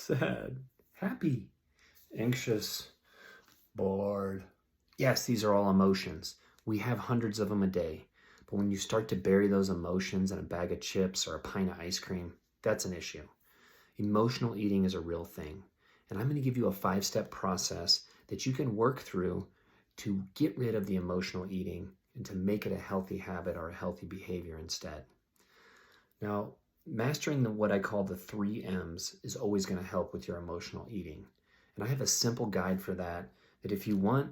sad, happy, anxious, bored. Yes, these are all emotions. We have hundreds of them a day. But when you start to bury those emotions in a bag of chips or a pint of ice cream, that's an issue. Emotional eating is a real thing. And I'm going to give you a 5-step process that you can work through to get rid of the emotional eating and to make it a healthy habit or a healthy behavior instead. Now, mastering what I call the 3 M's is always going to help with your emotional eating. And I have a simple guide for that if you want,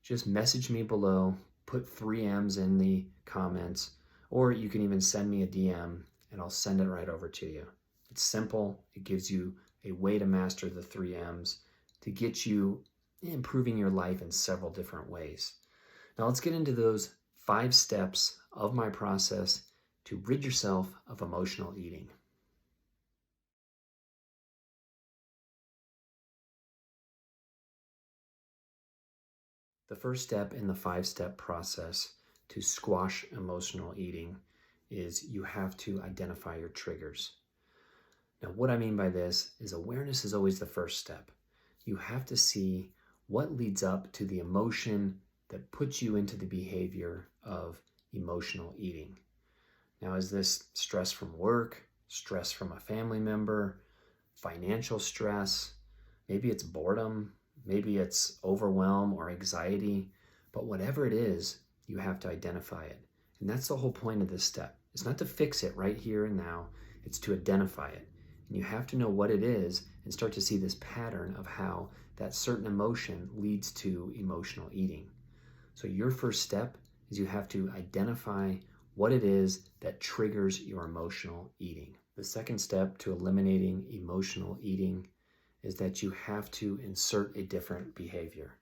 just message me below, put 3 M's in the comments, or you can even send me a DM and I'll send it right over to you. It's simple. It gives you a way to master the 3 M's to get you improving your life in several different ways. Now let's get into those 5 steps of my process to rid yourself of emotional eating. The first step in the 5-step process to squash emotional eating is you have to identify your triggers. Now, what I mean by this is awareness is always the first step. You have to see what leads up to the emotion that puts you into the behavior of emotional eating. Now, is this stress from work, stress from a family member, financial stress? Maybe it's boredom, maybe it's overwhelm or anxiety, but whatever it is, you have to identify it. And that's the whole point of this step. It's not to fix it right here and now, it's to identify it. And you have to know what it is and start to see this pattern of how that certain emotion leads to emotional eating. So your first step is you have to identify what it is that triggers your emotional eating. The second step to eliminating emotional eating is that you have to insert a different behavior.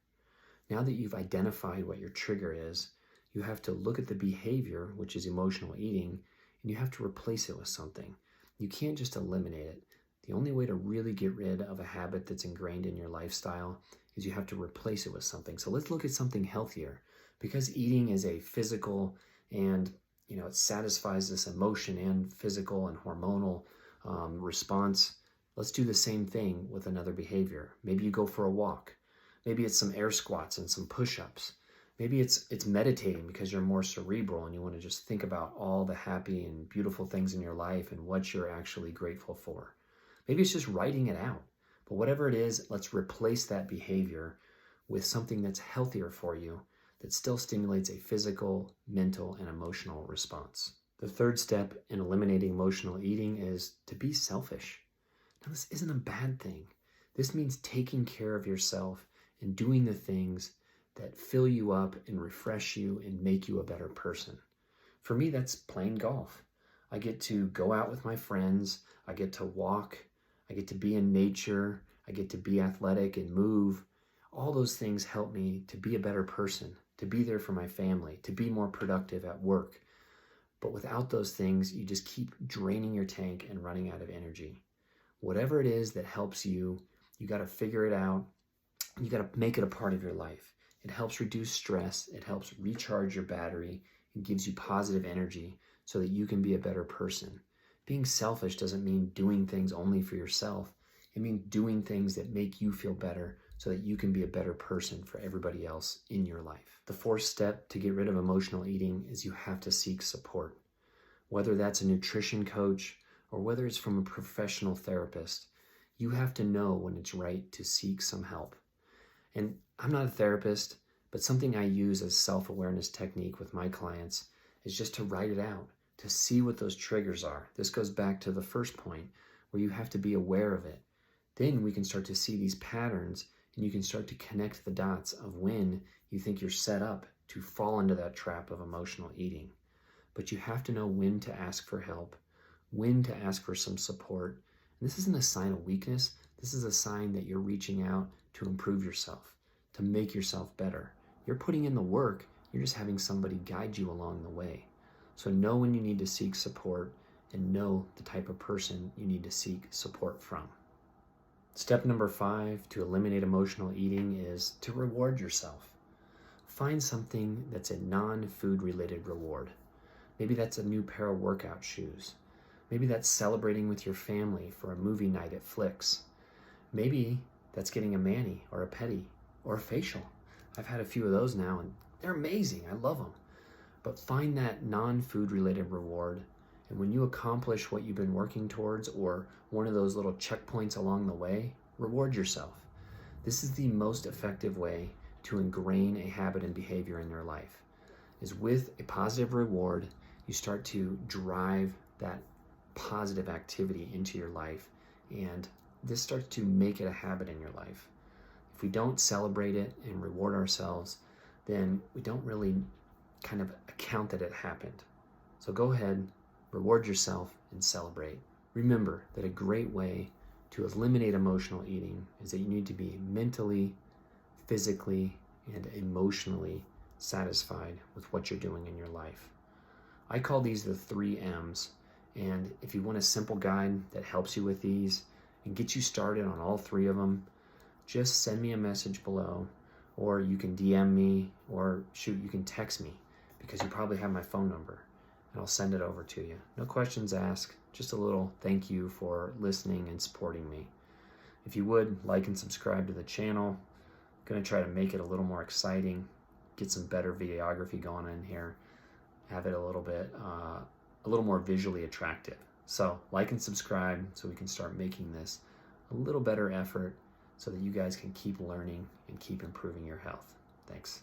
Now that you've identified what your trigger is, you have to look at the behavior, which is emotional eating, and you have to replace it with something. You can't just eliminate it. The only way to really get rid of a habit that's ingrained in your lifestyle is you have to replace it with something. So let's look at something healthier. Because eating is a physical and it satisfies this emotion and physical and hormonal response. Let's do the same thing with another behavior. Maybe you go for a walk. Maybe it's some air squats and some push-ups. Maybe it's meditating because you're more cerebral and you want to just think about all the happy and beautiful things in your life and what you're actually grateful for. Maybe it's just writing it out. But whatever it is, let's replace that behavior with something that's healthier for you that still stimulates a physical, mental, and emotional response. The third step in eliminating emotional eating is to be selfish. Now, this isn't a bad thing. This means taking care of yourself and doing the things that fill you up and refresh you and make you a better person. For me, that's playing golf. I get to go out with my friends. I get to walk. I get to be in nature. I get to be athletic and move. All those things help me to be a better person, to be there for my family, to be more productive at work. But without those things, you just keep draining your tank and running out of energy. Whatever it is that helps you, you got to figure it out. You got to make it a part of your life. It helps reduce stress. It helps recharge your battery. It gives you positive energy so that you can be a better person. Being selfish doesn't mean doing things only for yourself. It means doing things that make you feel better so that you can be a better person for everybody else in your life. The fourth step to get rid of emotional eating is you have to seek support. Whether that's a nutrition coach or whether it's from a professional therapist, you have to know when it's right to seek some help. And I'm not a therapist, but something I use as self-awareness technique with my clients is just to write it out, to see what those triggers are. This goes back to the first point where you have to be aware of it. Then we can start to see these patterns and you can start to connect the dots of when you think you're set up to fall into that trap of emotional eating. But you have to know when to ask for help, when to ask for some support. And this isn't a sign of weakness. This is a sign that you're reaching out to improve yourself, to make yourself better. You're putting in the work. You're just having somebody guide you along the way. So know when you need to seek support and know the type of person you need to seek support from. Step number 5 to eliminate emotional eating is to reward yourself. Find something that's a non-food related reward. Maybe that's a new pair of workout shoes. Maybe that's celebrating with your family for a movie night at Flicks. Maybe that's getting a mani or a pedi or a facial. I've had a few of those now and they're amazing. I love them. But find that non-food related reward. And when you accomplish what you've been working towards or one of those little checkpoints along the way, reward yourself. This is the most effective way to ingrain a habit and behavior in your life. Is with a positive reward, you start to drive that positive activity into your life, and this starts to make it a habit in your life. If we don't celebrate it and reward ourselves, then we don't really kind of account that it happened. So go ahead, reward yourself and celebrate. Remember that a great way to eliminate emotional eating is that you need to be mentally, physically, and emotionally satisfied with what you're doing in your life. I call these the 3 M's, and if you want a simple guide that helps you with these and gets you started on all 3 of them, just send me a message below, or you can DM me, or shoot, you can text me, because you probably have my phone number, and I'll send it over to you. No questions asked, just a little thank you for listening and supporting me. If you would, like and subscribe to the channel. I'm going to try to make it a little more exciting, get some better videography going in here, have it a little more visually attractive. So like and subscribe so we can start making this a little better effort so that you guys can keep learning and keep improving your health. Thanks.